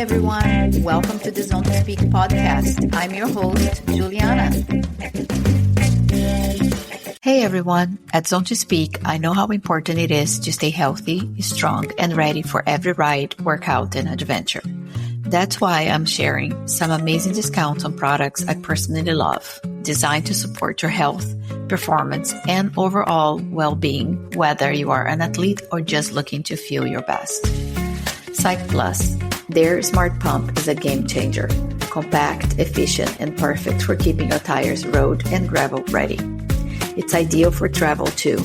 everyone. Welcome to the Zone to Speak podcast. I'm your host, Juliana. Hey everyone. At Zone to Speak, I know how important it is to stay healthy, strong, and ready for every ride, workout, and adventure. That's why I'm sharing some amazing discounts on products I personally love, designed to support your health, performance, and overall well-being, whether you are an athlete or just looking to feel your best. Cyclist, their smart pump is a game changer. Compact, efficient, and perfect for keeping your tires road and gravel ready. It's ideal for travel too.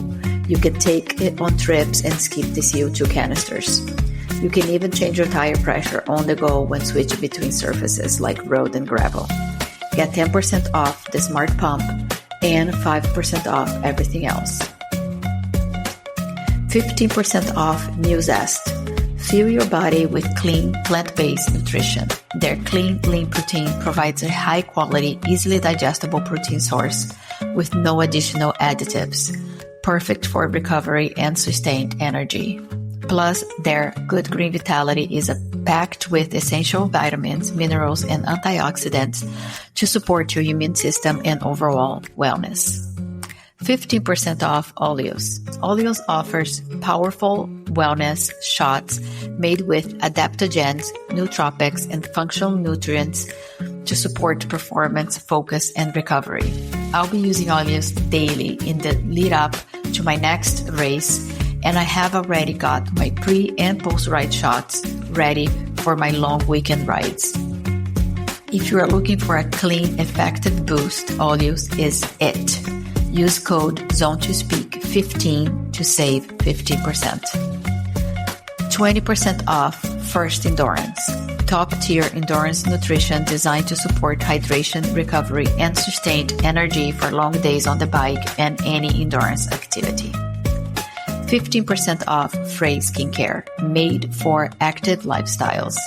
You can take it on trips and skip the CO2 canisters. You can even change your tire pressure on the go when switching between surfaces like road and gravel. Get 10% off the smart pump and 5% off everything else. 15% off New Zest. Fuel your body with clean, plant-based nutrition. Their clean, lean protein provides a high-quality, easily digestible protein source with no additional additives, perfect for recovery and sustained energy. Plus, their Good Green Vitality is packed with essential vitamins, minerals, and antioxidants to support your immune system and overall wellness. 15% off Oleos. Oleos offers powerful wellness shots made with adaptogens, nootropics, and functional nutrients to support performance, focus, and recovery. I'll be using Oleos daily in the lead up to my next race, and I have already got my pre- and post-ride shots ready for my long weekend rides. If you are looking for a clean, effective boost, Oleos is it. Use code ZONE2SPEAK15 to save 15%. 20% off First Endurance. Top-tier endurance nutrition designed to support hydration, recovery, and sustained energy for long days on the bike and any endurance activity. 15% off Frey Skincare, made for active lifestyles.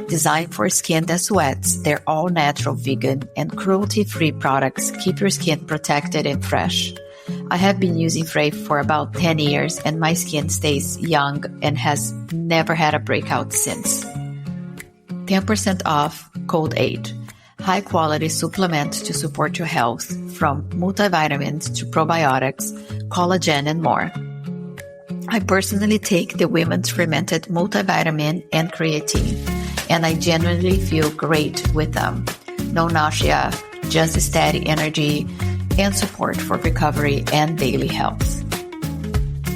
Designed for skin that sweats, their all-natural vegan and cruelty-free products keep your skin protected and fresh. I have been using Frey for about 10 years and my skin stays young and has never had a breakout since. 10% off Cold Aid, high-quality supplement to support your health, from multivitamins to probiotics, collagen, and more. I personally take the women's fermented multivitamin and creatine, and I genuinely feel great with them. No nausea, just steady energy and support for recovery and daily health.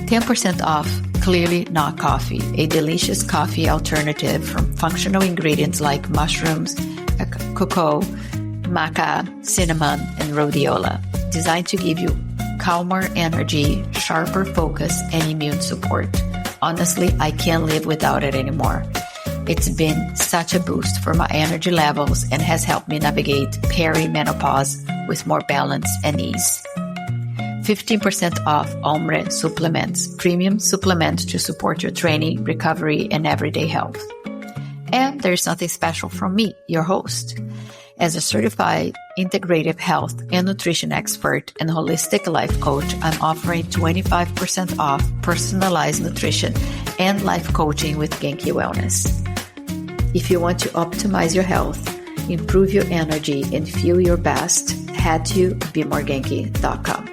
10% off Clearly Not Coffee, a delicious coffee alternative from functional ingredients like mushrooms, cocoa, maca, cinnamon, and rhodiola, designed to give you calmer energy, sharper focus, and immune support. Honestly, I can't live without it anymore. It's been such a boost for my energy levels and has helped me navigate perimenopause with more balance and ease. 15% off Ombre Supplements, premium supplement to support your training, recovery, and everyday health. And there's something special from me, your host. As a certified integrative health and nutrition expert and holistic life coach, I'm offering 25% off personalized nutrition and life coaching with Genki Wellness. If you want to optimize your health, improve your energy, and feel your best, head to bemoregenki.com.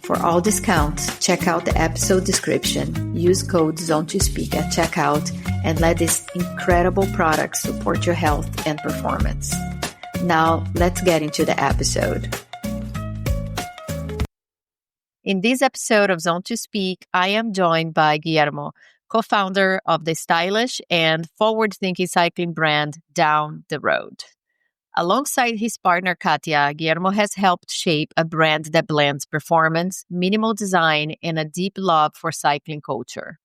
For all discounts, check out the episode description, use code ZONE2SPEAK at checkout, and let these incredible products support your health and performance. Now, let's get into the episode. In this episode of Zone to Speak, I am joined by Guillermo, co-founder of the stylish and forward-thinking cycling brand Down the Road. Alongside his partner Katia, Guillermo has helped shape a brand that blends performance, minimal design, and a deep love for cycling culture.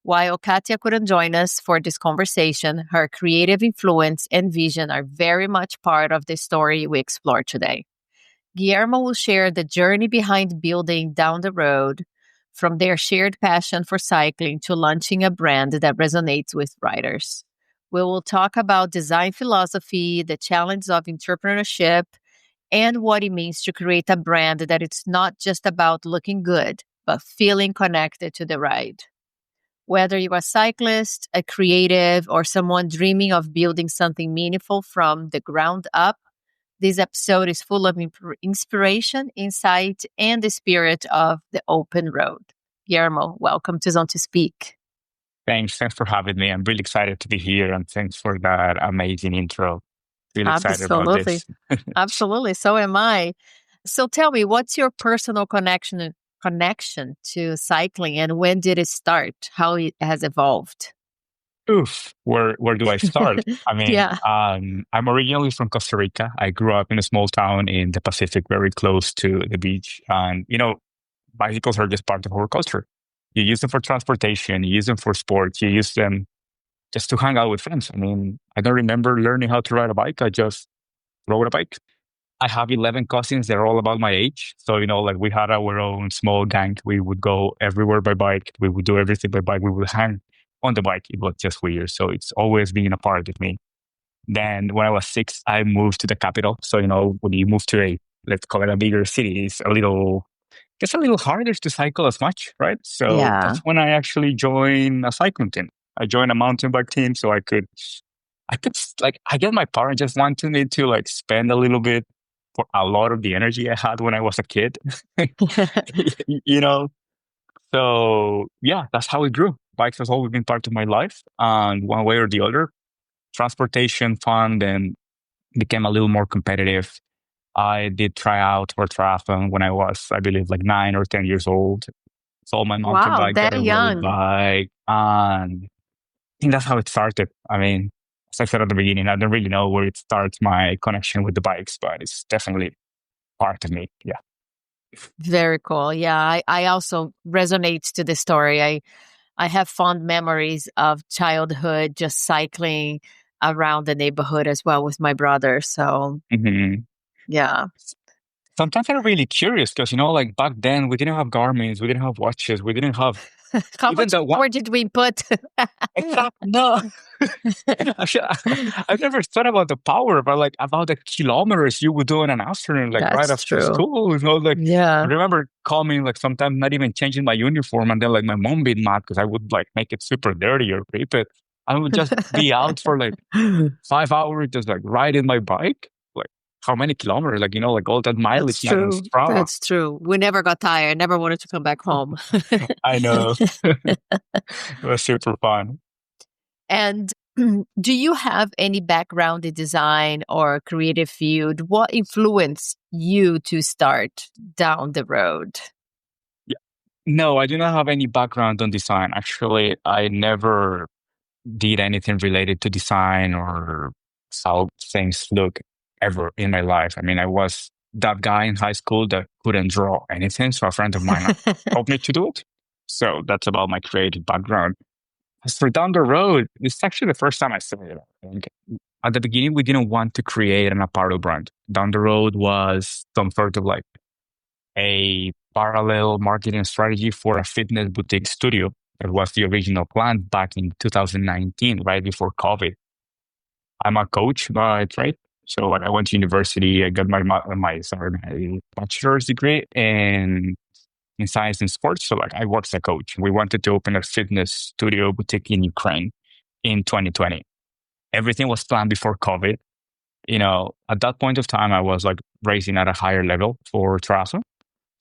While Katia couldn't join us for this conversation, her creative influence and vision are very much part of the story we explore today. Guillermo will share the journey behind building Down the Road, from their shared passion for cycling to launching a brand that resonates with riders. We will talk about design philosophy, the challenge of entrepreneurship, and what it means to create a brand that it's not just about looking good, but feeling connected to the ride. Whether you're a cyclist, a creative, or someone dreaming of building something meaningful from the ground up, this episode is full of inspiration, insight, and the spirit of the open road. Guillermo, welcome to Zone to Speak. Thanks for having me. I'm really excited to be here, and thanks for that amazing intro. Really excited about Absolutely. this. Absolutely. So am I. So tell me, what's your personal connection to cycling, and when did it start? How it has evolved? Oof, where do I start? I mean, Yeah. I'm originally from Costa Rica. I grew up in a small town in the Pacific, very close to the beach. And, bicycles are just part of our culture. You use them for transportation, you use them for sports, you use them just to hang out with friends. I mean, I don't remember learning how to ride a bike. I just rode a bike. I have 11 cousins. They're all about my age. So, like we had our own small gang. We would go everywhere by bike. We would do everything by bike. We would hang on the bike. It was just weird. So it's always been a part of me. Then when I was 6, I moved to the capital. So, when you move to let's call it a bigger city, it's a little harder to cycle as much, right? So Yeah. that's when I actually joined a cycling team. I joined a mountain bike team so I could I guess my parents just wanted me to spend a little bit for a lot of the energy I had when I was a kid, you know? So yeah, that's how it grew. Bikes has always been part of my life. And one way or the other, transportation, fun, then became a little more competitive. I did try out for triathlon when I was, I believe, 9 or 10 years old. Sold my mountain Wow, bike, got that a road young. bike, and I think that's how it started. I mean, as I said at the beginning, I don't really know where it starts my connection with the bikes, but it's definitely part of me. Yeah. Very cool. Yeah, I also resonate to the story. I have fond memories of childhood just cycling around the neighborhood as well with my brother. So hmm yeah. Sometimes I'm really curious because, back then we didn't have Garmin's, we didn't have watches, we didn't have How even much the one. power did we put? Exactly. No. Actually, I've never thought about the power, but about the kilometers you would do in an afternoon, right That's after true. school. I Yeah. remember coming, sometimes not even changing my uniform, and then my mom being mad because I would make it super dirty or rip it. I would just be out for 5 hours, just riding my bike. How many kilometers? All that That's mileage not on true. Strava. That's true. We never got tired. Never wanted to come back home. I know. It was super fun. And do you have any background in design or creative field? What influenced you to start down the road? Yeah. No, I do not have any background on design. Actually, I never did anything related to design or how things look ever in my life. I mean, I was that guy in high school that couldn't draw anything. So a friend of mine helped me to do it. So that's about my creative background. As for down the road, it's actually the first time I said it. I think. At the beginning, we didn't want to create an apparel brand. Down the road was some sort of a parallel marketing strategy for a fitness boutique studio. That was the original plan back in 2019, right before COVID. I'm a coach by trade. So I went to university, I got my bachelor's degree in science and sports. So I worked as a coach. We wanted to open a fitness studio boutique in Ukraine in 2020. Everything was planned before COVID. At that point of time, I was racing at a higher level for triathlon.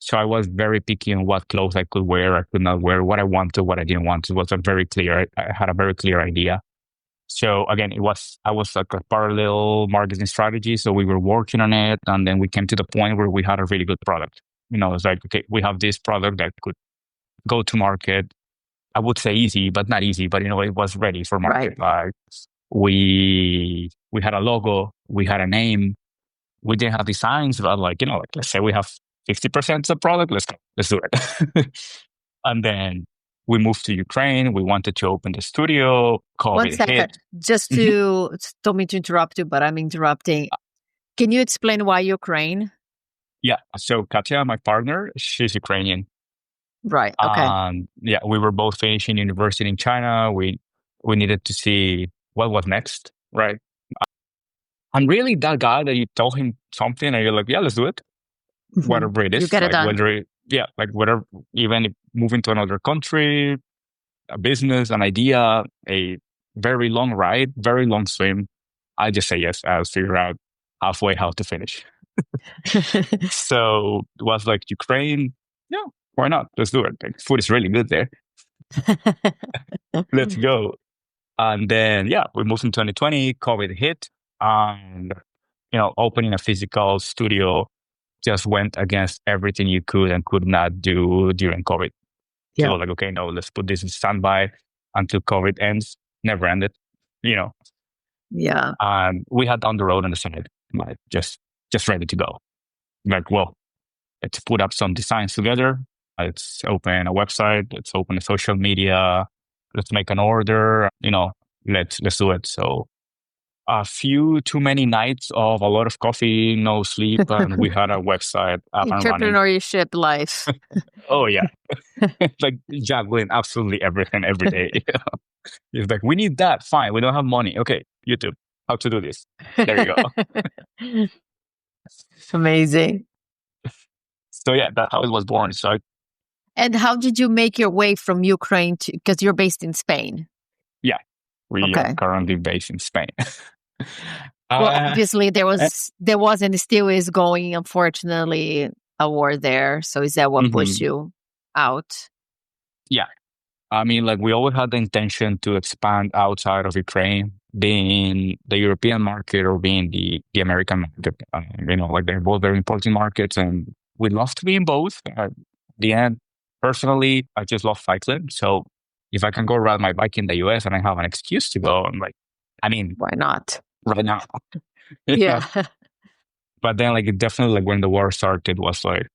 So I was very picky on what clothes I could wear, I could not wear, what I wanted, what I didn't want. It was very clear. I had a very clear idea. So again, I was a parallel marketing strategy. So we were working on it. And then we came to the point where we had a really good product. It's okay, we have this product that could go to market. I would say easy, but not easy, but it was ready for market. Right. We had a logo, we had a name, we didn't have designs, but let's say we have 50% of the product, let's do it. And then we moved to Ukraine. We wanted to open the studio. One COVID second. hit. Just to, don't mean to interrupt you, but I'm interrupting. Can you explain why Ukraine? Yeah. So Katya, my partner, she's Ukrainian. Right. Okay. Yeah, we were both finishing university in China. We needed to see what was next, right? I'm really that guy that you tell him something and you're like, yeah, let's do it. Whatever it You is, get it done. whether, whatever, even if moving to another country, a business, an idea, a very long ride, very long swim, I just say yes. I'll figure out halfway how to finish. So it was like Ukraine. Yeah, why not? Let's do it. Like, food is really good there. Let's go. And then, yeah, we moved in 2020, COVID hit, and, opening a physical studio just went against everything you could and could not do during COVID. Yeah. So like, okay, no, let's put this in standby until COVID ends. Never ended, you know. Yeah. And we had down the road on the side, like just ready to go. Like, well, let's put up some designs together. Let's open a website. Let's open a social media. Let's make an order. Let's do it. So a few too many nights of a lot of coffee, no sleep, and we had a website up and running. Entrepreneurship life. Oh yeah, like juggling absolutely everything every day. It's like, we need that. Fine, we don't have money. Okay, YouTube, how to do this? There you go. Amazing. So yeah, that's how it was born. So. And how did you make your way from Ukraine to, because you're based in Spain? Yeah, we are currently based in Spain. Well, obviously there was and still is going, unfortunately, a war there. So is that what pushed you out? Yeah. I mean, like, we always had the intention to expand outside of Ukraine, being the European market or being the American market. Like, they're both very important markets, and we'd love to be in both. At the end, personally, I just love cycling. So if I can go ride my bike in the US and I have an excuse to go, I'm like, why not? Right now. Yeah. But then, like, it definitely, like, when the war started, was like,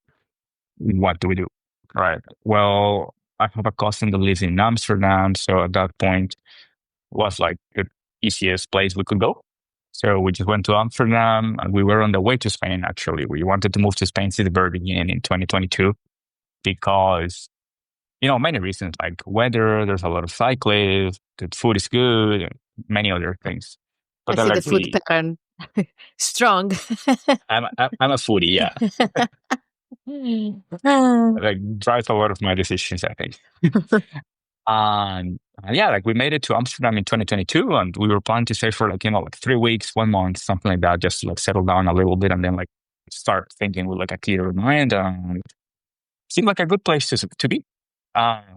what do we do? Right. Well, I have a cousin that lives in Amsterdam. So at that point was like the easiest place we could go. So we just went to Amsterdam, and we were on the way to Spain, actually. We wanted to move to Spain since the very beginning in 2022 because, many reasons, like weather, there's a lot of cyclists, the food is good, and many other things. But I see the food pattern strong. I'm a foodie, yeah. Like, drives a lot of my decisions, I think. And yeah, like, we made it to Amsterdam in 2022, and we were planning to stay for like 3 weeks, 1 month, something like that, just to like settle down a little bit and then like start thinking with like a clearer mind. And seemed like a good place to be.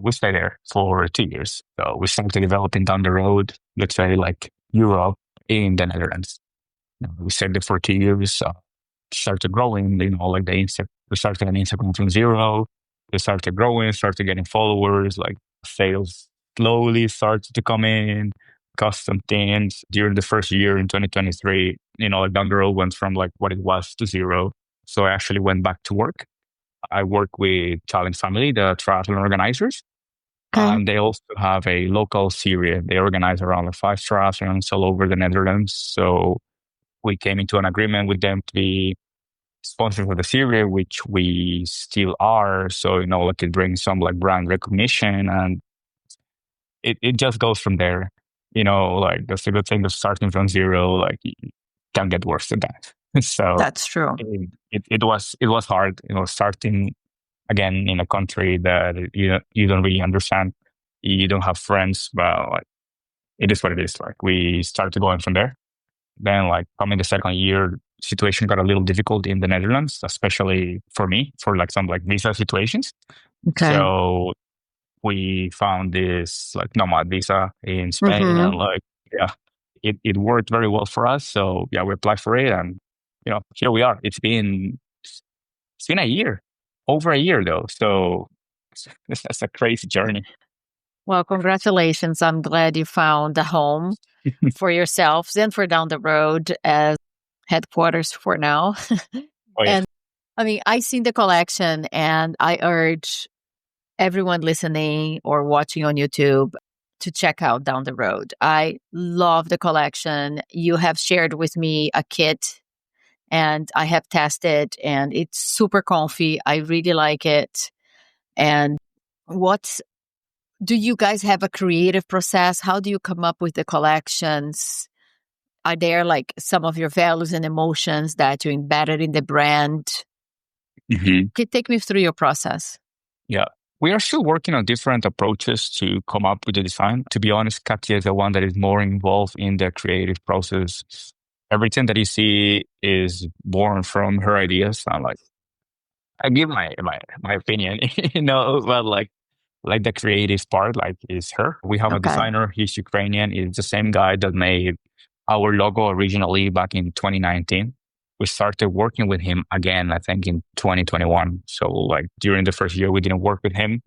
We stayed there for 2 years. So we started developing down the road, let's say like Europe in the Netherlands. We stayed there for 2 years. Started growing, like we started an Instagram from zero. We started growing, started getting followers, like sales slowly started to come in, custom things. During the first year in 2023, like down the road went from like what it was to zero. So I actually went back to work. I work with Challenge Family, the triathlon organizers. And they also have a local series. They organize around like 5 triathlons all over the Netherlands. So we came into an agreement with them to be sponsors of the series, which we still are. So, like, it brings some like brand recognition, and it just goes from there. Like, that's the good thing of starting from zero. Like, you can't get worse than that. So that's true. It was hard, starting again in a country that you don't really understand. You don't have friends, but like, it is what it is. Like, we started going from there. Then, like, coming the second year, situation got a little difficult in the Netherlands, especially for me, for like some like visa situations. Okay. So we found this like nomad visa in Spain, and like, yeah, it worked very well for us. So yeah, we applied for it, and here we are. It's been a year, over a year though. So that's a crazy journey. Well, congratulations. I'm glad you found a home for yourselves and for down the road as headquarters for now. Oh, yeah. And I mean, I seen the collection, and I urge everyone listening or watching on YouTube to check out down the road. I love the collection. You have shared with me a kit, and I have tested, and it's super comfy. I really like it. And do you guys have a creative process? How do you come up with the collections? Are there like some of your values and emotions that you embedded in the brand? Mm-hmm. Can you take me through your process? Yeah. We are still working on different approaches to come up with the design. To be honest, Katya is the one that is more involved in the creative process. Everything that you see is born from her ideas. I give my opinion, but like the creative part, like is her. We have a Okay. designer. He's Ukrainian. He's the same guy that made our logo originally back in 2019. We started working with him again, I think in 2021. So like during the first year, we didn't work with him.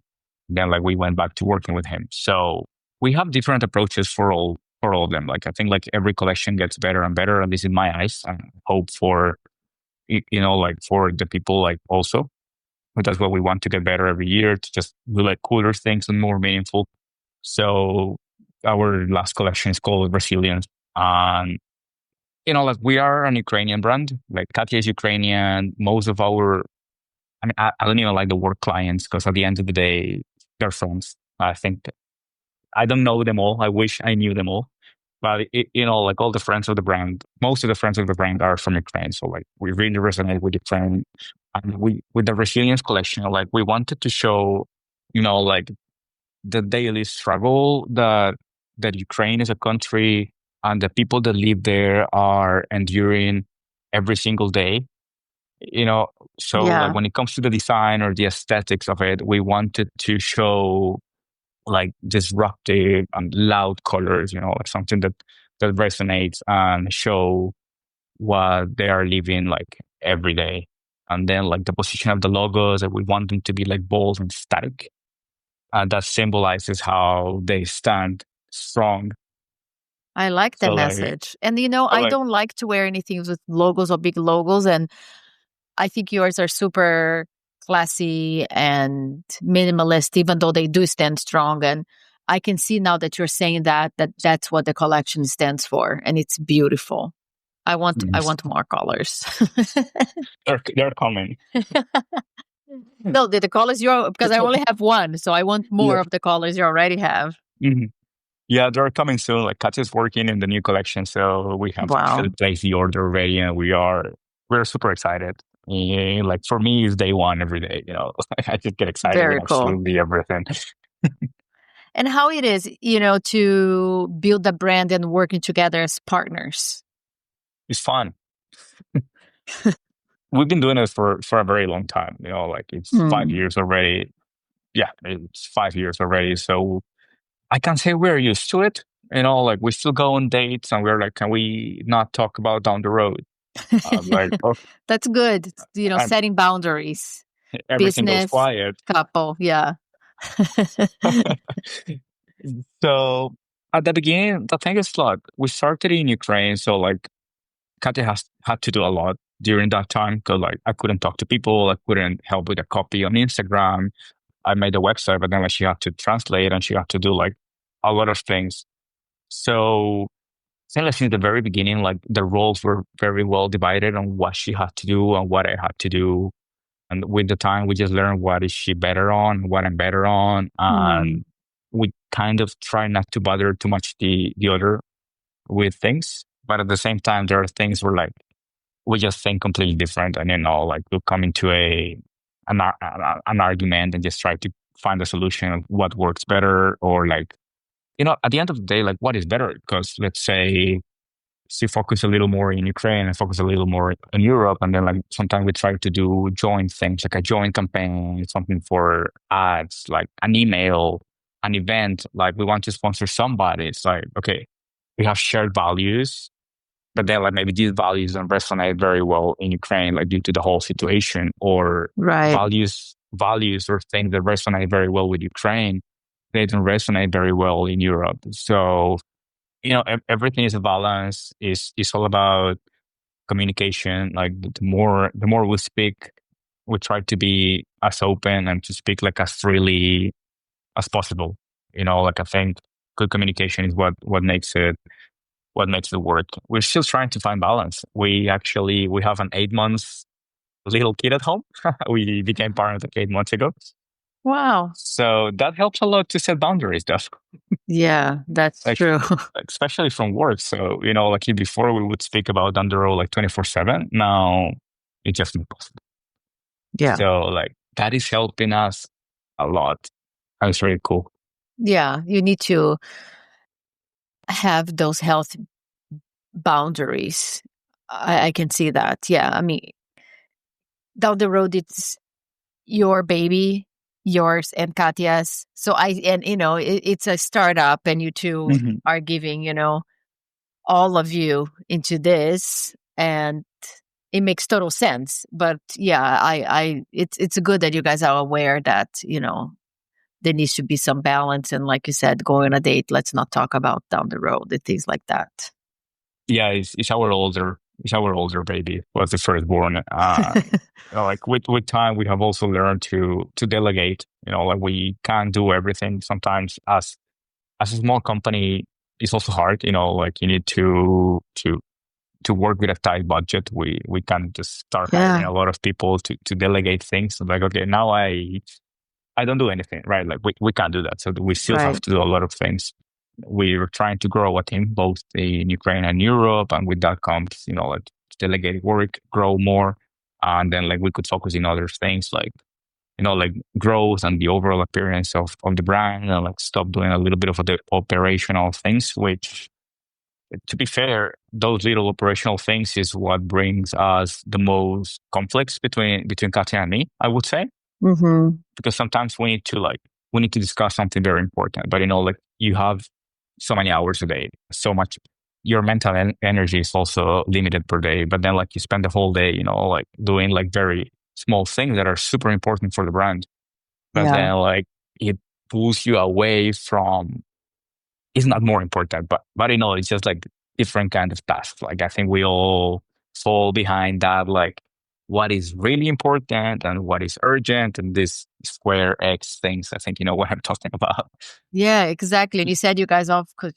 Then like we went back to working with him. So we have different approaches for all of them. Like I think like every collection gets better and better, at least in my eyes. I hope for like for the people like also. But that's what we want to get better every year to just do like cooler things and more meaningful. So our last collection is called Resilience. And like we are an Ukrainian brand. Like Katya is Ukrainian. Most of I don't even like the word clients because at the end of the day, they're friends. I think I don't know them all. I wish I knew them all. But like all the friends of the brand, most of the friends of the brand are from Ukraine. So like we really resonate with Ukraine. And we with the resilience collection, like we wanted to show, like the daily struggle that Ukraine is a country and the people that live there are enduring every single day. You know, so like Yeah. when it comes to the design or the aesthetics of it, we wanted to show like disruptive and loud colors, like something that resonates and show what they are living like every day. And then like the position of the logos that we want them to be like bold and static. And that symbolizes how they stand strong. I like the So like, message. And so I like don't like to wear anything with logos or big logos. And I think yours are super classy and minimalist, even though they do stand strong. And I can see now that you're saying that that's what the collection stands for, and it's beautiful. I mm, want more colors. they're coming. No, the colors you because I only have one, so I want Yeah. more of the colors you already have. Mhm. Yeah, they're coming soon. Like Katya's working in the new collection, so we have actually Wow, placed the order already, and we're super excited. Yeah, like for me, it's day one every day. I just get excited with very cool. absolutely everything. And how it is, to build a brand and working together as partners. It's fun. We've been doing this for a very long time. Like it's five Hmm. years already. Yeah, it's 5 years already. So I can say we're used to it. Like we still go on dates, and we're like, can we not talk about down the road? Like, oh, That's good. and Setting boundaries. everything goes Business, quiet. couple, yeah. So at the beginning, the thing is like we started in Ukraine, so like Katya has had to do a lot during that time because like I couldn't talk to people, I couldn't help with a copy on Instagram. I made a website, but then like she had to translate and she had to do like a lot of things. So since the very beginning, like the roles were very well divided on what she had to do and what I had to do. And with the time, we just learned what is she better on, what I'm better on, Hmm. and we kind of try not to bother too much the other with things. But at the same time, there are things where like we just think completely different, and like we'll come into an argument and just try to find a solution of what works better, or like at the end of the day, like what is better? Because let's say she focus a little more in Ukraine and focus a little more in Europe. And then like sometimes we try to do joint things, like a joint campaign, something for ads, like an email, an event, like we want to sponsor somebody. It's like, okay, we have shared values, but then like maybe these values don't resonate very well in Ukraine, like due to the whole situation, or Right. values or things that resonate very well with Ukraine, they don't resonate very well in Europe. So everything is a balance. Is all about communication. Like the more we speak, we try to be as open and to speak like as freely as possible. Like I think good communication is what makes it work. We're still trying to find balance. We have an 8 months little kid at home. We became parents like 8 months ago, Wow. so that helps a lot to set boundaries. That's Yeah, that's like true. especially from work. So, like before we would speak about on the road like 24/7. Now it's just impossible. Yeah. So like that is helping us. a lot. And it's really cool. Yeah, you need to have those health boundaries. I can see that. Yeah, I mean, down the road, it's your baby, yours and Katya's. So it's a startup, and you two Mhm. are giving, all of you into this, and it makes total sense. But yeah, it's good that you guys are aware that there needs to be some balance, and like you said, going on a date. Let's not talk about down the road and things like that. Yeah, it's our older baby was the firstborn. Like with time, we have also learned to delegate. Like we can't do everything. Sometimes as a small company, it's also hard. Like you need to work with a tight budget. We can't just start hiring Yeah, a lot of people to delegate things. Like, okay, now I don't do anything, right? Like we can't do that. So we still have right. to do a lot of things. We're trying to grow a team both in Ukraine and Europe, and with that comes, like delegate work, grow more, and then like we could focus in other things like growth and the overall appearance of the brand, and like stop doing a little bit of the operational things, which, to be fair, those little operational things is what brings us the most conflicts between Katya and me, I would say, Mm-hmm. because sometimes we need to discuss something very important, but like you have so many hours a day, so much. Your mental energy is also limited per day, but then like you spend the whole day, like doing like very small things that are super important for the brand, but Yeah. then like it pulls you away from. It's not more important, but it's just like different kind of tasks. Like I think we all fall behind that, like what is really important and what is urgent, and this square X things. I think you know what I'm talking about. Yeah, exactly. And you said you guys all could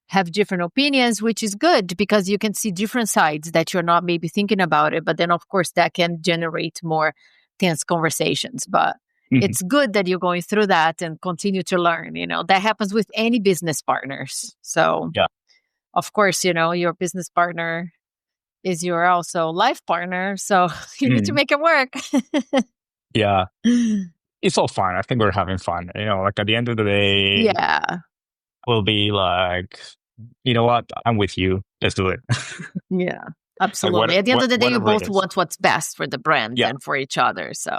have different opinions, which is good because you can see different sides that you're not maybe thinking about it. But then, of course, that can generate more tense conversations. But Mhm. it's good that you're going through that and continue to learn. That happens with any business partners. So, Yeah. of course, your business partner is your also life partner. So you need to Mhm. make it work. Yeah. It's all fun. I think we're having fun. Like at the end of the day, Yeah. we'll be like, you know what? I'm with you. Let's do it. Yeah, Like absolutely. At the end of the day, you whatever it both is. want what's best for the brand Yeah. and for each other. So,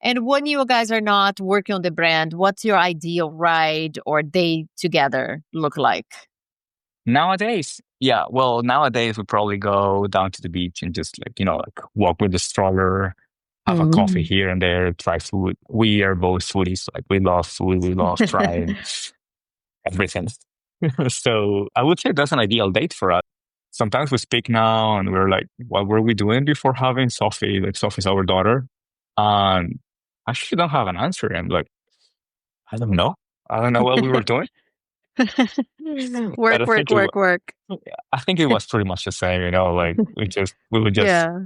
and when you guys are not working on the brand, what's your ideal ride or day together look like? Nowadays, yeah. Well, nowadays we probably go down to the beach and just like, like walk with the stroller, have a coffee Mm. here and there, try food. We are both foodies. Like we love food. We love trying everything. So I would say that's an ideal date for us. Sometimes we speak now and we're like, what were we doing before having Sophie? Like Sophie's our daughter. And I actually don't have an answer. I'm like, I don't know. I don't know what we were doing. But Work, work, work, work. I think it was pretty much the same, like we would just Yeah.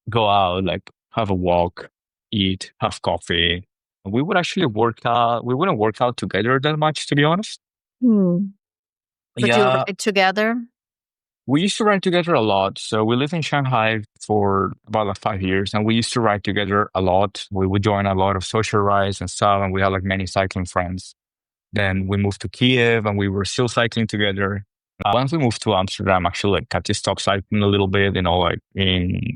go out, like have a walk, eat, have coffee. We would actually work out. We wouldn't work out together that much, to be honest. Hmm. But you Yeah, ride together? we used to ride together a lot. So we lived in Shanghai for about like 5 years, and we used to ride together a lot. We would join a lot of social rides and stuff, and we had like many cycling friends. Then we moved to Kiev, and we were still cycling together. Once we moved to Amsterdam, actually, like, had to stop cycling a little bit, like in.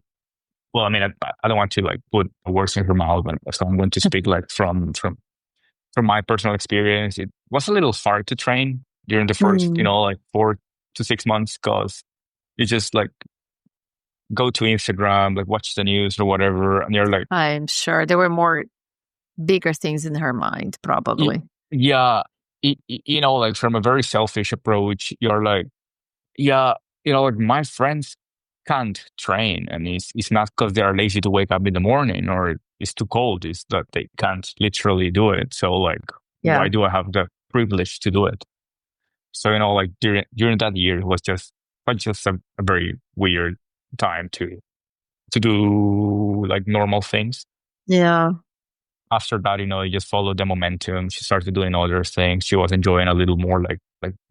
Well, I mean, I don't want to like put words in her mouth, but so I'm going to speak like from my personal experience. It was a little hard to train during the first, Hmm. like 4 to 6 months, because you just like go to Instagram, like watch the news or whatever, and you're like, I'm sure there were more bigger things in her mind, y- probably. yeah, like from a very selfish approach, you're like, yeah, like my friends can't train, and it's not because they are lazy to wake up in the morning or it's too cold. It's that they can't literally do it. So like, why Yeah. do I have the privilege to do it? So like during that year, it was just a very weird time to do like normal things. Yeah. After that, you just followed the momentum. She started doing other things. She was enjoying a little more like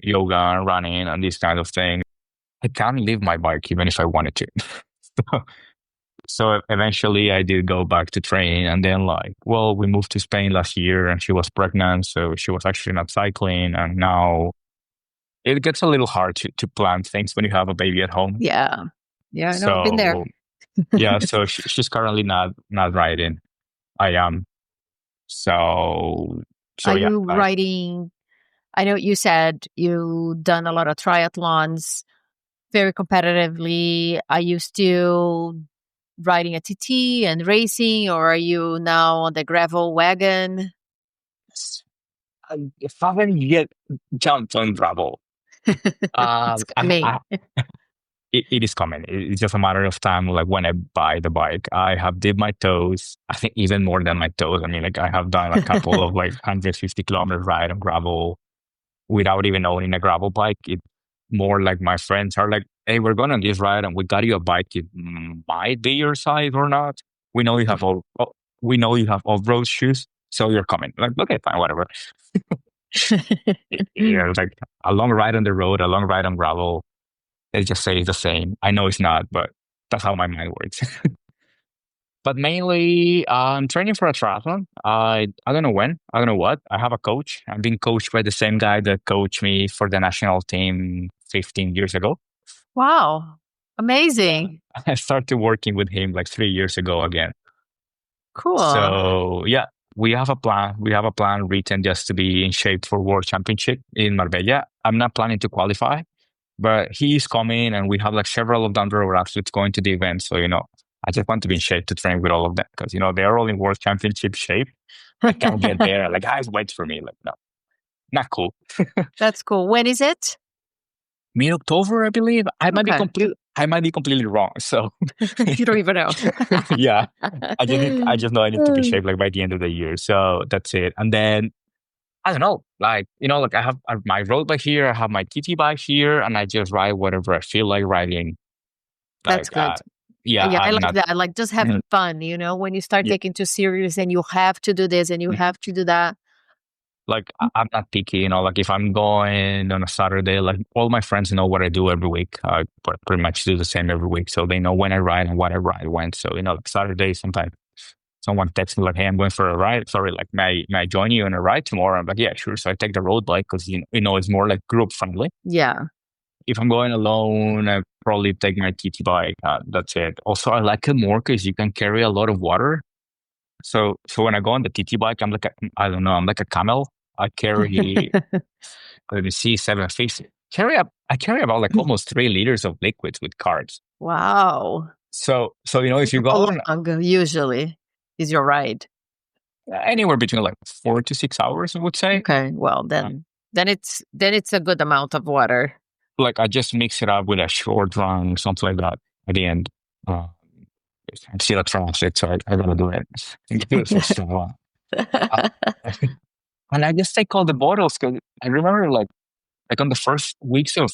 yoga and running and these kind of things. I can't leave my bike even if I wanted to. So, So eventually I did go back to train, and then like, well, we moved to Spain last year and she was pregnant. So she was actually not cycling. And now it gets a little hard to plan things when you have a baby at home. Yeah. Yeah, I know. I've been there. So yeah, so she's currently not riding. I am. So Are yeah, you riding? I know you said you done a lot of triathlons very competitively. Are you still riding a TT and racing, or are you now on the gravel wagon? I haven't yet jumped on gravel. It's coming. It is coming. It's just a matter of time. Like when I buy the bike, I have dipped my toes. I think even more than my toes. I mean, like I have done a couple of like 150-kilometer ride on gravel without even owning a gravel bike. It more like my friends are like, "Hey, we're going on this ride, and we got you a bike. It might be your size or not. We know you have we know you have off-road shoes, so you're coming." Like, okay, fine, whatever. Yeah, it's like a long ride on the road, a long ride on gravel. They just say it's the same. I know it's not, but that's how my mind works. But mainly, I'm training for a triathlon. I don't know when. I don't know what. I have a coach. I'm being coached by the same guy that coached me for the national team 15 years ago. Wow. Amazing. I started working with him like 3 years ago again. Cool. So yeah, we have a plan. We have a plan written just to be in shape for World Championship in Marbella. I'm not planning to qualify, but he's coming, and we have like several of the underroad athletes going to the event. So, I just want to be in shape to train with all of them because, they're all in World Championship shape. I can't get there. Like, guys, wait for me. Like, no, not cool. That's cool. When is it? Mid-October, I believe. I might Okay. be completely wrong. So You don't even know. yeah, I just know I need to be in shape like by the end of the year. So that's it. And then I don't know, like, like I have my road bike here, I have my TT bike here, and I just ride whatever I feel like riding. That's Like, good. yeah, Yeah, I I'm like not, that. I like just having fun, when you start yeah, taking too serious and you have to do this and you have to do that. like I'm not picky, like if I'm going on a Saturday, like all my friends know what I do every week. I pretty much do the same every week. So they know when I ride and what I ride when. So, like Saturday, sometimes someone texts me like, "Hey, I'm going for a ride. Sorry, like, may I join you on a ride tomorrow?" I'm like, "Yeah, sure." So I take the road bike because, it's more like group friendly. Yeah. If I'm going alone, I probably take my TT bike. That's it. Also, I like it more because you can carry a lot of water. So when I go on the TT bike, I'm like, I don't know, I'm like a camel. I carry, let me see, 750. I carry about like almost 3 liters of liquids with carbs. Wow. So if you go How on long usually is your ride? anywhere between like 4 to 6 hours, I would say. Okay. Well, then it's a good amount of water. Like I just mix it up with a short run, something like that at the end. Uh, I'm still at transit, so I gotta do it. Do it for sure. Uh, and I just take all the bottles because I remember like on the first weeks of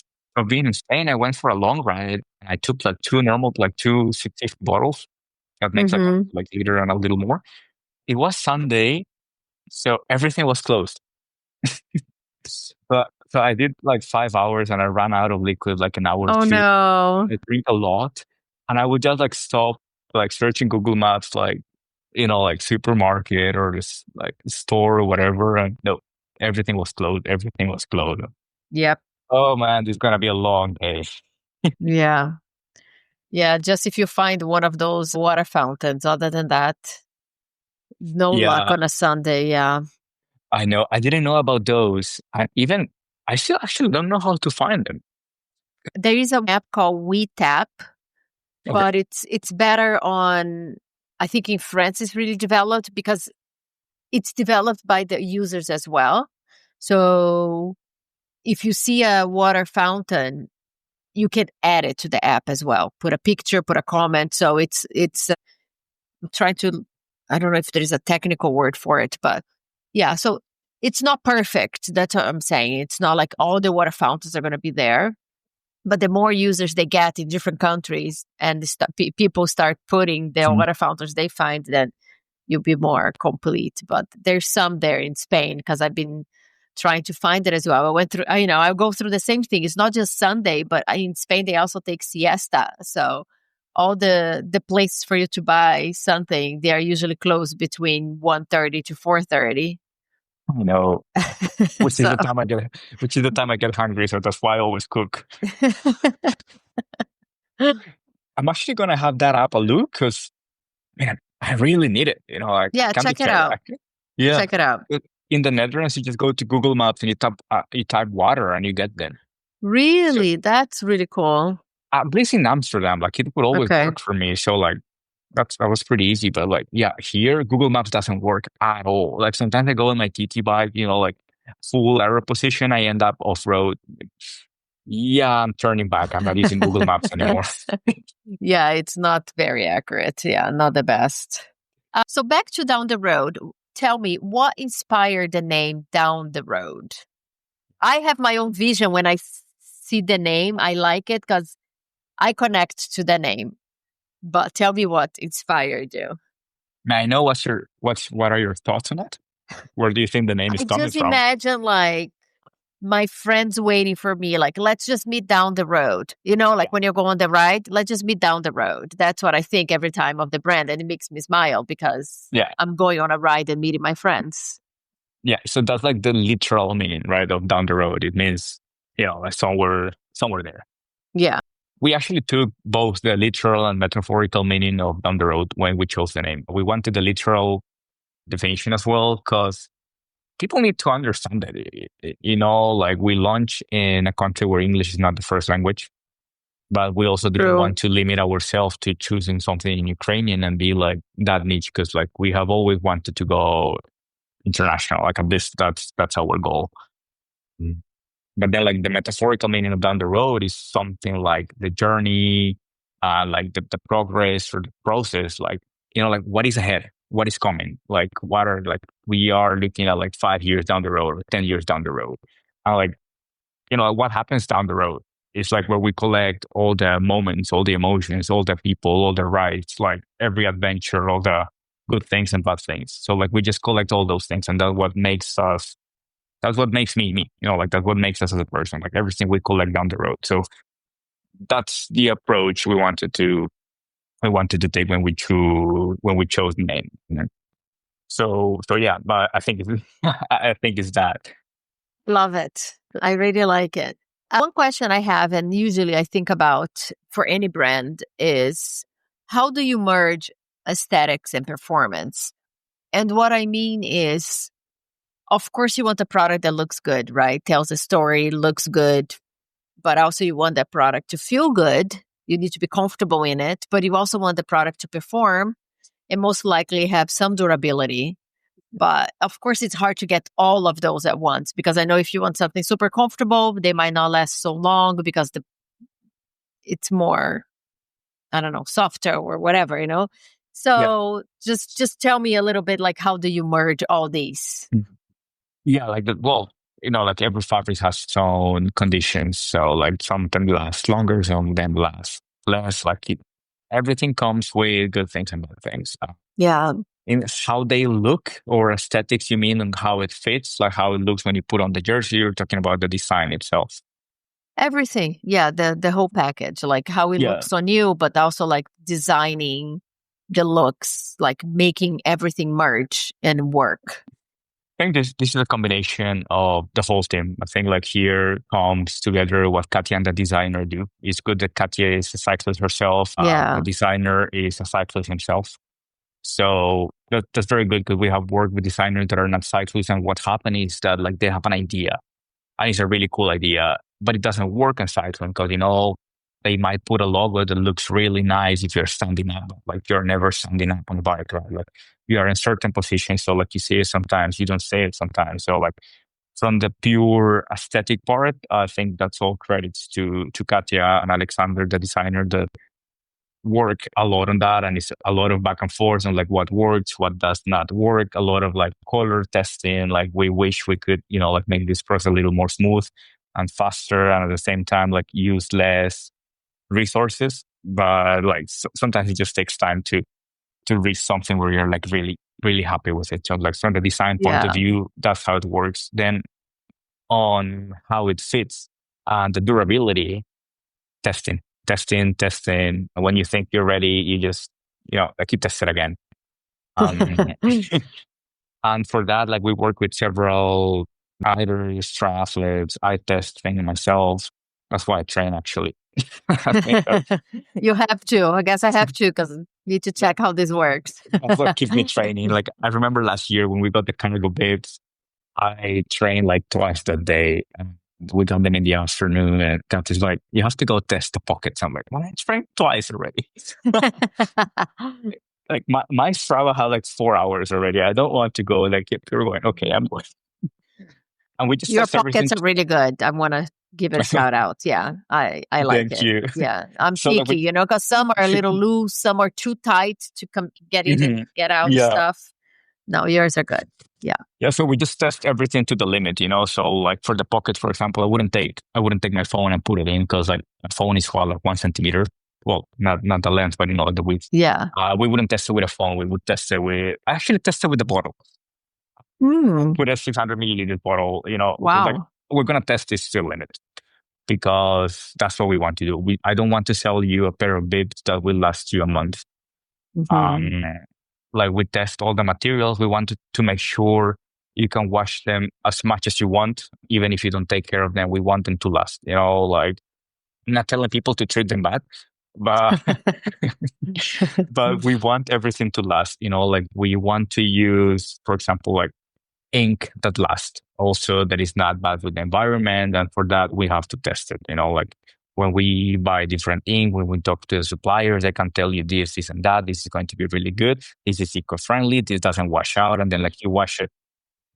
being in Spain, I went for a long ride and I took like two 650 bottles. That makes like liter and a little more. It was Sunday, so everything was closed. So I did like 5 hours and I ran out of liquid like an hour or Oh two. no. I drink a lot, and I would just like stop like searching Google Maps, like like supermarket or this like store or whatever, and no, everything was closed. Everything was closed. Yep. Oh man, this is gonna be a long day. Yeah. Yeah. Just if you find one of those water fountains, other than that, no luck Yeah, on a Sunday. Yeah. I know. I didn't know about those. I still actually don't know how to find them. There is an app called WeTap, Okay. but it's better on, I think in France it's really developed because it's developed by the users as well. So if you see a water fountain, you can add it to the app as well. Put a picture, put a comment. So it's trying to, I don't know if there is a technical word for it, but yeah. So it's not perfect. That's what I'm saying. It's not like all the water fountains are going to be there. But the more users they get in different countries and people start putting their Mhm. water fountains they find, then you'll be more complete. But there's some there in Spain because I've been trying to find it as well. I went through, I go through the same thing. It's not just Sunday, but in Spain they also take siesta. So all the places for you to buy something, they are usually closed between 1:30 to 4:30. You know, which is So the time I get hungry. So that's why I always cook. I'm actually gonna have that app a look because man, I really need it. Like I yeah, can't be check it carried. out. Yeah. Check it out. In the Netherlands, you just go to Google Maps and you type water and you get there. So Really? That's really cool. at least in Amsterdam, like it would always Okay. work for me. So like that was pretty easy. But like yeah, here Google Maps doesn't work at all. Like sometimes I go in my TT bike, like full arrow position, I end up off road. Yeah, I'm turning back. I'm not using Google Maps anymore. Yeah, it's not very accurate. Yeah, not the best. So back to Down the Road. Tell me, what inspired the name Down the Road? I have my own vision when I see the name. I like it because I connect to the name. But tell me what inspired you. May I know what are your thoughts on that? Where do you think the name is I coming just from? imagine like my friends waiting for me, like, let's just meet down the road. Yeah. Like when you go on the ride, let's just meet down the road. That's what I think every time of the brand. And it makes me smile because Yeah. I'm going on a ride and meeting my friends. Yeah. So that's like the literal meaning, right? Of down the road. It means, like somewhere there. Yeah. We actually took both the literal and metaphorical meaning of down the road when we chose the name. We wanted the literal definition as well because people need to understand that, like we launch in a country where English is not the first language, but we also didn't True. want to limit ourselves to choosing something in Ukrainian and be like that niche because like we have always wanted to go international. Like at least that's our goal. But then like the metaphorical meaning of down the road is something like the journey, like the progress or the process, like, like what is ahead, what is coming, like what are like, we are looking at like 5 years down the road or 10 years down the road. And like, what happens down the road is like where we collect all the moments, all the emotions, all the people, all the rides, like every adventure, all the good things and bad things. So like we just collect all those things and that's what makes me, like that's what makes us as a person, like everything we collect down the road. So that's the approach we wanted to take when we chose the name. So yeah, but I think I think it's that. Love it. I really like it. One question I have, and usually I think about for any brand, is how do you merge aesthetics and performance? And what I mean is, of course, you want a product that looks good, right? Tells a story, looks good, but also you want that product to feel good. You need to be comfortable in it, but you also want the product to perform and most likely have some durability. But of course, it's hard to get all of those at once because I know if you want something super comfortable, they might not last so long because it's more, I don't know, softer or whatever. Yeah. So just tell me a little bit like how do you merge all these? Yeah, like like every fabric has its own conditions. So like some of them last longer, some of them last less. Like everything comes with good things and bad things. Yeah. In how they look or aesthetics, you mean, and how it fits, like how it looks when you put on the jersey. You're talking about the design itself. Everything. Yeah, the whole package, like how it Yeah. looks on you, but also like designing the looks, like making everything merge and work. I think this is a combination of the whole team. I think like here comes together what Katya and the designer do. It's good that Katya is a cyclist herself. Yeah. The designer is a cyclist himself. So that's very good because we have worked with designers that are not cyclists, and what happens is that like they have an idea, and it's a really cool idea, but it doesn't work in cycling because they might put a logo that looks really nice if you're standing up, like you're never standing up on a bike, right? Like you are in certain positions, so like you see it sometimes, you don't say it sometimes. So like from the pure aesthetic part, I think that's all credits to Katya and Alexander, the designer, that work a lot on that, and it's a lot of back and forth on like what works, what does not work, a lot of like color testing. Like we wish we could like make this process a little more smooth and faster, and at the same time like use less resources, but like sometimes it just takes time to reach something where you're like really really happy with it. So like from the design point of view, that's how it works. Then on how it fits and the durability testing. testing, testing. And when you think you're ready, you just, like you test it again. Um, and for that, like we work with several riders, triathletes. I test training myself. That's why I train actually. I think You have to. I guess I have to because I need to check how this works. that's what keeps me training. Like I remember last year when we got the cargo bibs, I trained like twice that day. And we got them in the afternoon, and Kat is like, "You have to go test the pockets." I'm like, "Well, I trained twice already." Like my Strava had like 4 hours already. I don't want to go. Like if you're going, okay, I'm going. And we just Your test everything. pockets are really good. I want to give it a shout out. Yeah, I like Thank it. you. Yeah, I'm So like picky, because some are a little loose, some are too tight to get in and get out yeah. stuff. No, yours are good. Yeah. Yeah, so we just test everything to the limit, So like for the pocket, for example, I wouldn't take my phone and put it in because like a phone is called like 1 centimeter. Well, not the length, but the width. Yeah. We wouldn't test it with a phone. We would test it with the bottle. Mm. With a 600 milliliter bottle, Wow. like we're gonna test this to the limit because that's what we want to do. I don't want to sell you a pair of bibs that will last you a month. Mm-hmm. Like we test all the materials. We want to make sure you can wash them as much as you want, even if you don't take care of them. We want them to last. Like I'm not telling people to treat them bad, but but we want everything to last. Like we want to use, for example, like ink that lasts. Also, that is not bad with the environment, and for that we have to test it. Like when we buy different ink, when we talk to the suppliers, they can tell you this, and that. This is going to be really good. This is eco-friendly. This doesn't wash out. And then like you wash it,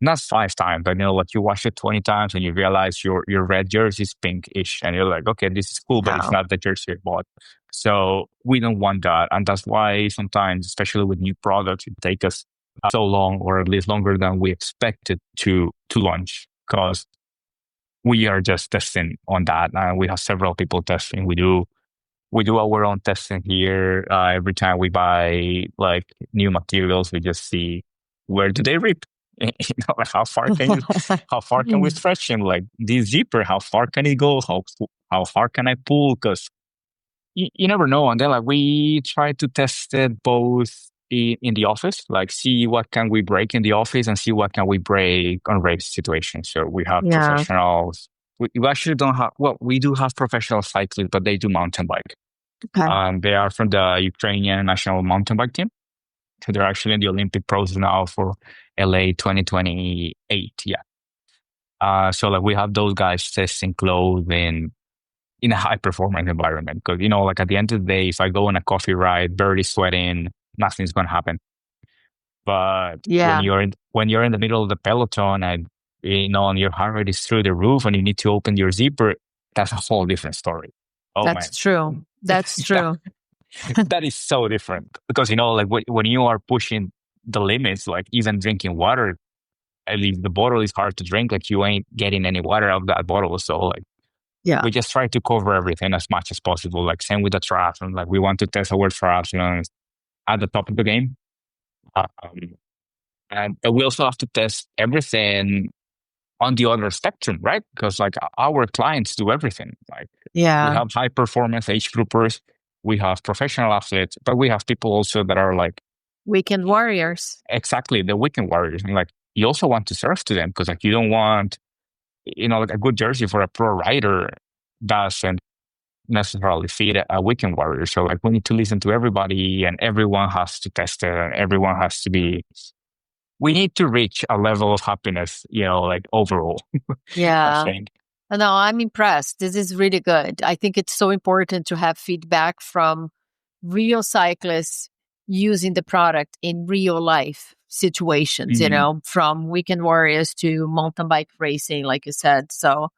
not 5 times, but like you wash it 20 times and you realize your red jersey is pinkish. And you're like, okay, this is cool, but it's not the jersey I bought. So we don't want that. And that's why sometimes, especially with new products, it takes us so long, or at least longer than we expected to launch, because we are just testing on that. And we have several people testing. We do our own testing here. Every time we buy like new materials, we just see where do they rip. Like how far can we stretch them? Like this zipper, how far can it go? How far can I pull? Because you never know. And then like we try to test it both in the office, like see what can we break in the office and see what can we break on race situations. So we have professionals. We actually don't have, well, we do have professional cyclists, but they do mountain bike. Okay. They are from the Ukrainian national mountain bike team. So they're actually in the Olympic pros now for LA 2028. Yeah. So like we have those guys testing clothes in a high performance environment. Because, like at the end of the day, if I go on a coffee ride, barely sweating, nothing's going to happen. But when you're in the middle of the peloton and, and your heart rate is through the roof and you need to open your zipper, that's a whole different story. Oh, that's true. That's true. That is so different because, like when you are pushing the limits, like even drinking water, at least the bottle is hard to drink. Like you ain't getting any water out of that bottle. So like, we just try to cover everything as much as possible. Like same with the triathlon. Like we want to test our triathlons at the top of the game. And we also have to test everything on the other spectrum, right? Because like our clients do everything. Like we have high performance age groupers, we have professional athletes, but we have people also that are like weekend warriors. Exactly, the weekend warriors. And like you also want to serve to them because like you don't want, like a good jersey for a pro rider doesn't necessarily fit a weekend warrior. So like we need to listen to everybody and everyone has to test it and everyone has to be, we need to reach a level of happiness, like overall. Yeah. No, I'm impressed. This is really good. I think it's so important to have feedback from real cyclists using the product in real life situations, from weekend warriors to mountain bike racing, like you said. So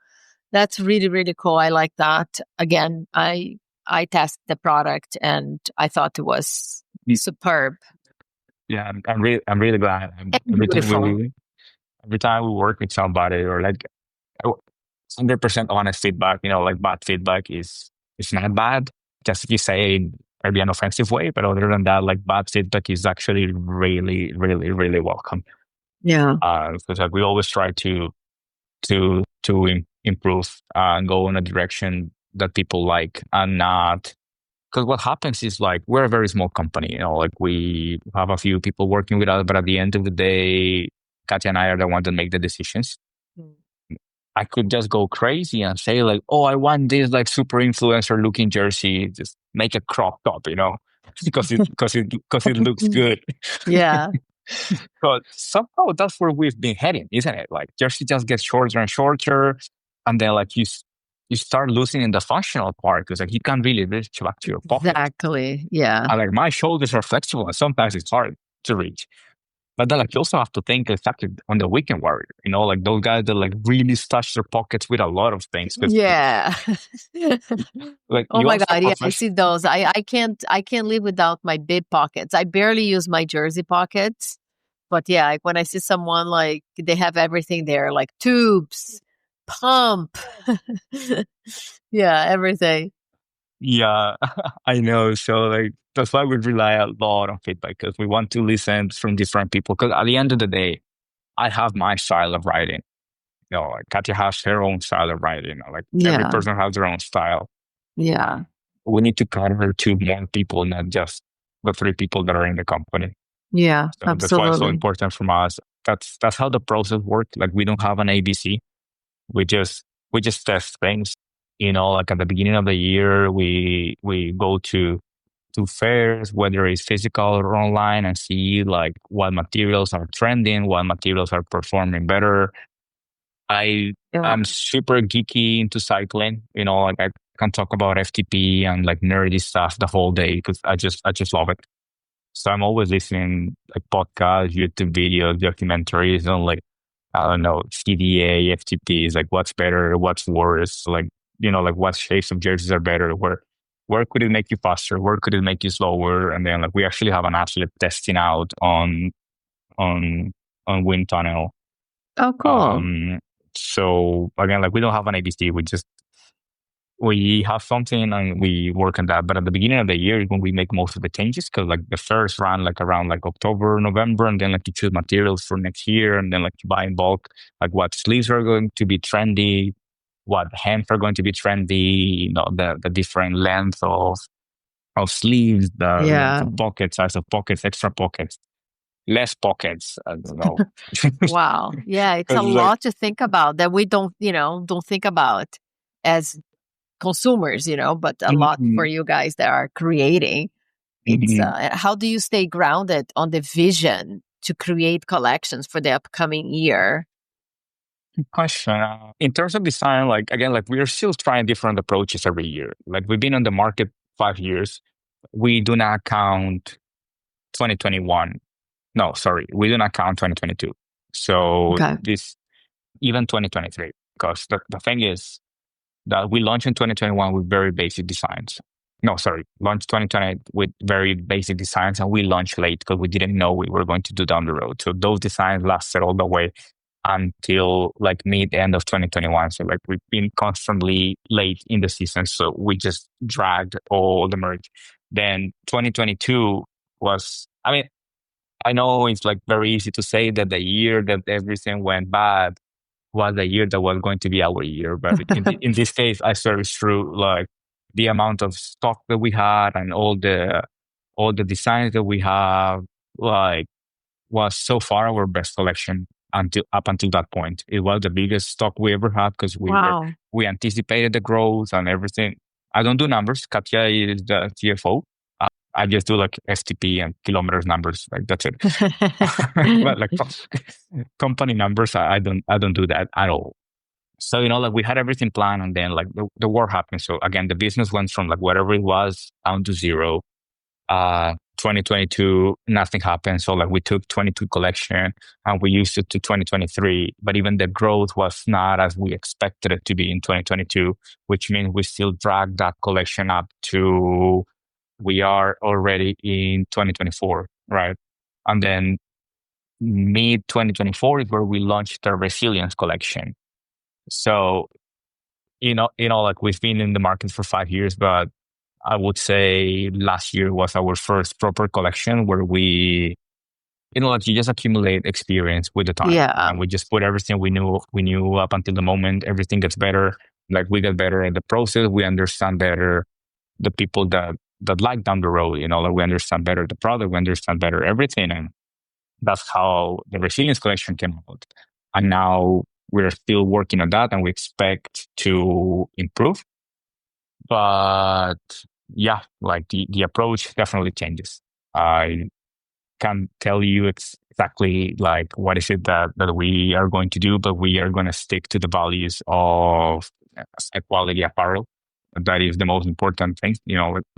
that's really, really cool. I like that. Again, I tested the product and I thought it was superb. Yeah, I'm really glad. Every time we work with somebody or like 100% honest feedback, like bad feedback is not bad. Just if you say in maybe an offensive way, but other than that, like bad feedback is actually really, really, really welcome. Yeah. Because like we always try to improve and go in a direction that people like, and not because what happens is like we're a very small company, like we have a few people working with us, but at the end of the day, Katya and I are the ones that make the decisions. Mm. I could just go crazy and say like, oh, I want this like super influencer looking jersey, just make a crop top, because it looks good. Yeah, But somehow that's where we've been heading, isn't it? Like jersey just gets shorter and shorter, and then like you start losing in the functional part because like you can't really reach back to your pocket. exactly. Yeah. And like my shoulders are flexible, and sometimes it's hard to reach. But then like you also have to think exactly on the weekend warrior, like those guys that like really stash their pockets with a lot of things. Because Yeah. like Oh you my also God. Yeah, I see those. I can't live without my bib pockets. I barely use my jersey pockets. But yeah, like when I see someone like they have everything there, like tubes, pump. Yeah, everything. Yeah, I know. So like that's why we rely a lot on feedback because we want to listen from different people. Because at the end of the day, I have my style of writing. Like Katya has her own style of writing. Like every Yeah. person has their own style. Yeah. We need to cater to more people, not just the three people that are in the company. Yeah, So that's why it's so absolutely. important from us. That's how the process works. Like we don't have an ABC. We just we just test things. Like at the beginning of the year, we go to fairs, whether it's physical or online, and see like what materials are trending, what materials are performing better. I Yeah. am super geeky into cycling. Like I can talk about FTP and like nerdy stuff the whole day because I just love it. So I'm always listening like podcasts, YouTube videos, documentaries on like I don't know, CDA, FTPs, like what's better, what's worse, like what shapes of jerseys are better, where could it make you faster, where could it make you slower, and then like we actually have an athlete testing out on on wind tunnel. Oh, cool. Um, so again, like we don't have an ABC, we have something and we work on that. But at the beginning of the year is when we make most of the changes because like the first run like around like October, November, and then like you choose materials for next year, and then like you buy in bulk, like what sleeves are going to be trendy, what hems are going to be trendy, the different length of sleeves, the length Yeah. of pockets, size of pockets, extra pockets, less pockets. I don't know. Wow. Yeah, it's a Because like, lot to think about that we don't think about as consumers, but a lot for mhm, you guys that are creating. It's mhm. how do you stay grounded on the vision to create collections for the upcoming year? Question. In terms of design, like again, like we are still trying different approaches every year. Like we've been on the market 5 years. We do not count 2021. No, sorry, we do not count 2022. So Okay. this even 2023, because the thing is that we launched in 2021 with very basic designs. No, sorry, launched 2020 with very basic designs, and we launched late because we didn't know we were going to do down the road. So those designs lasted all the way until like mid end of 2021. So like we've been constantly late in the season. So we just dragged all the merch. Then 2022 was, I mean, I know it's like very easy to say that the year that everything went bad was the year that was going to be our year. But in this case, I swear it's true. Like the amount of stock that we had and all the designs that we have, like was so far our best collection until that point. It was the biggest stock we ever had because Wow. we anticipated the growth and everything. I don't do numbers. Katya is the CFO. I just do like FTP and kilometers numbers. Like that's it. But like company numbers, I don't do that at all. So like we had everything planned, and then like the war happened. So again, the business went from like whatever it was down to zero. 2022, nothing happened. So like we took 22 collection and we used it to 2023, but even the growth was not as we expected it to be in 2022, which means we still dragged that collection up to, we are already in 2024, right? And then mid 2024 is where we launched the resilience collection. So, like we've been in the market for 5 years, but I would say last year was our first proper collection where like you just accumulate experience with the time, Yeah. and we just put everything we knew up until the moment. Everything gets better. Like we get better at the process. We understand better the people that like down the road. Like we understand better the product. We understand better everything, and that's how the resilience collection came out. And now we're still working on that, and we expect to improve. But yeah, like the approach definitely changes. I can't tell you exactly like what is it that we are going to do, but we are going to stick to the values of high quality apparel. That is the most important thing.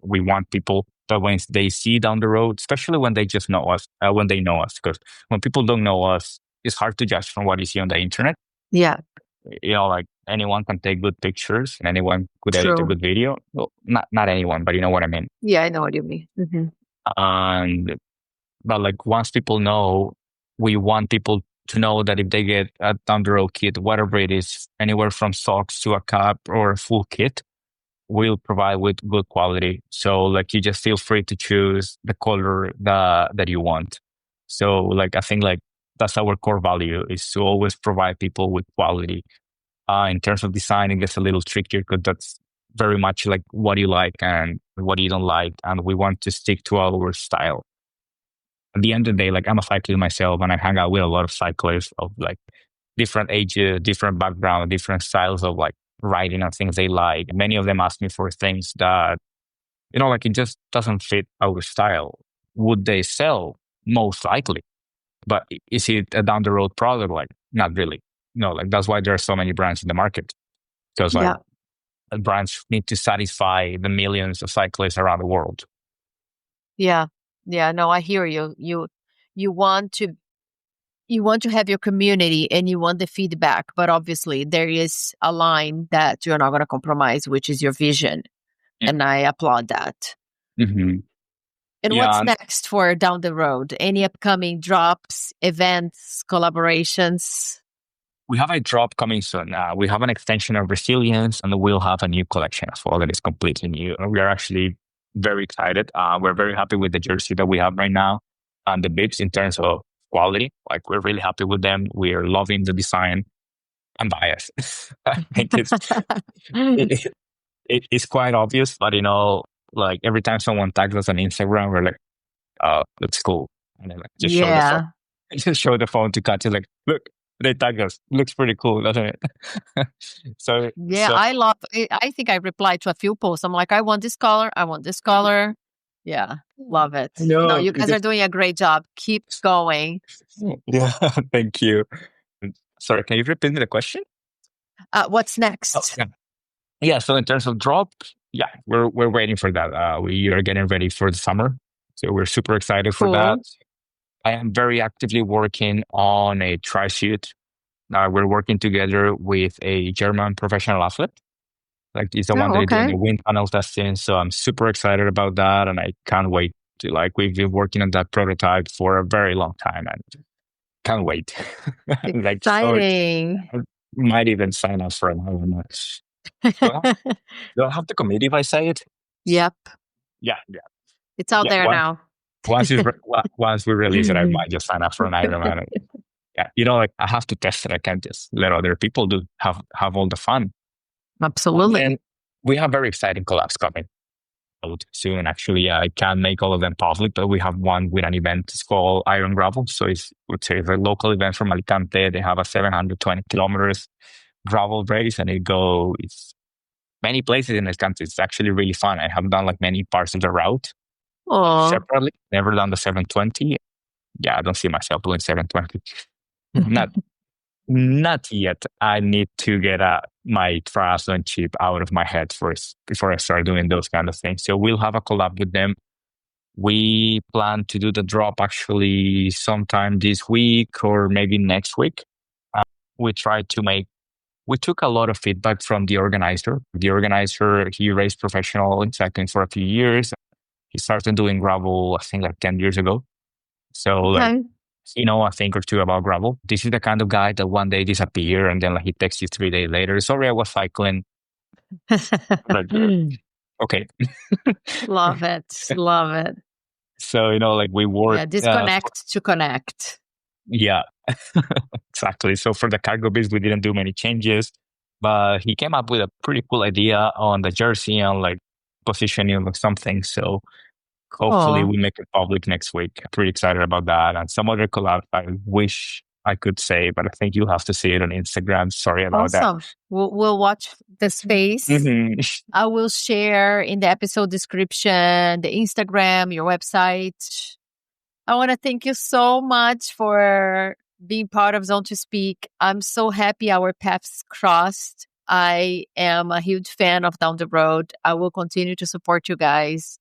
We want people that when they see down the road, especially when they just know us, when they know us, because when people don't know us, it's hard to judge from what you see on the internet. Yeah. Like anyone can take good pictures and anyone could edit a True. good video. Well, not anyone, but you know what I mean. Yeah, I know what you mean. Mm-hmm. But like once people know, we want people to know that if they get a down the road kit, whatever it is, anywhere from socks to a cap or a full kit, we'll provide with good quality. So like you just feel free to choose the color that you want. So like I think like that's our core value, is to always provide people with quality. In terms of design, it gets a little trickier because that's very much like what you like and what you don't like, and we want to stick to our style. At the end of the day, like I'm a cyclist myself, and I hang out with a lot of cyclists of like different ages, different background, different styles of like riding and things they like. Many of them ask me for things that, like it just doesn't fit our style. Would they sell? Most likely. But is it a down the road product? Like, not really. No, like that's why there are so many brands in the market. Because like brands need to satisfy the millions of cyclists around the world. Yeah. Yeah. No, I hear you. You want to have your community and you want the feedback, but obviously there is a line that you're not going to compromise, which is your vision. And I applaud that. Mm-hmm. And what's next for down the road? Any upcoming drops, events, collaborations? We have a drop coming soon. We have an extension of Resilience, and we'll have a new collection as well that is completely new. We are actually very excited. We're very happy with the jersey that we have right now and the bibs in terms of quality. Like we're really happy with them. We are loving the design. I'm biased. I think it's quite obvious, but like every time someone tags us on Instagram, we're like, "Oh, looks cool," and then like just show the phone. Just show the phone to Katya, like, look, they tag us. Looks pretty cool, doesn't it? I love it. I think I replied to a few posts. I'm like, I want this color. I want this color. Yeah, love it. No, you guys are doing a great job. Keep going. Yeah, thank you. Sorry, can you repeat the question? What's next? Yeah, so in terms of drop, yeah, we're waiting for that. We are getting ready for the summer. So we're super excited for that. I am very actively working on a tri-suit. We're working together with a German professional athlete. Like he's the one that is doing the wind tunnel testing. So I'm super excited about that. And I can't wait to we've been working on that prototype for a very long time and can't wait. Exciting. I might even sign up for another match. Do I have to commit if I say it? Yep. Yeah. It's out there now. Once we release it, I might just sign up for an Ironman. Yeah, I have to test it. I can't just let other people have all the fun. Absolutely. And we have very exciting collabs coming out soon. Actually, I can't make all of them public, but we have one with an event. It's called Iron Gravel. So it's a local event from Alicante. They have a 720 kilometers gravel race, and it's many places in this country. It's actually really fun. I have done many parts of the route separately. Never done the 720. Yeah, I don't see myself doing 720. Not yet. I need to get my triathlon chip out of my head first before I start doing those kind of things. So we'll have a collab with them. We plan to do the drop actually sometime this week or maybe next week. We took a lot of feedback from the organizer. The organizer, he raced professional in cycling for a few years. He started doing gravel, I think 10 years ago. So a thing or two about gravel. This is the kind of guy that one day disappear and then he texts you 3 days later. Sorry, I was cycling. Okay. Love it. So, we work. Yeah, disconnect to connect. Yeah, exactly. So for the cargo biz, we didn't do many changes. but he came up with a pretty cool idea on the jersey and like positioning of something. So hopefully Oh, we make it public next week. I'm pretty excited about that. And some other collabs I wish I could say, but I think you'll have to see it on Instagram. Sorry about that. awesome. We'll watch the space. Mhm. I will share in the episode description, the Instagram, your website. I want to thank you so much for being part of Zone to Speak. I'm so happy our paths crossed. I am a huge fan of Down the Road. I will continue to support you guys.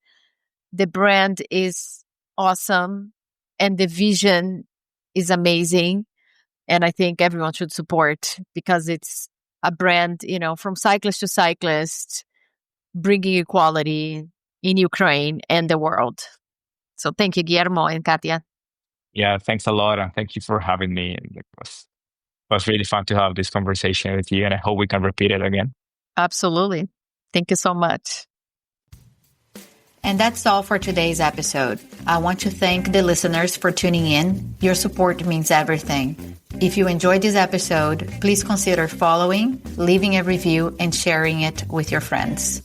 The brand is awesome and the vision is amazing. And I think everyone should support because it's a brand, from cyclist to cyclist, bringing equality in Ukraine and the world. So thank you, Guillermo and Katia. Yeah, thanks a lot. And thank you for having me. It was really fun to have this conversation with you. And I hope we can repeat it again. Absolutely. Thank you so much. And that's all for today's episode. I want to thank the listeners for tuning in. Your support means everything. If you enjoyed this episode, please consider following, leaving a review, and sharing it with your friends.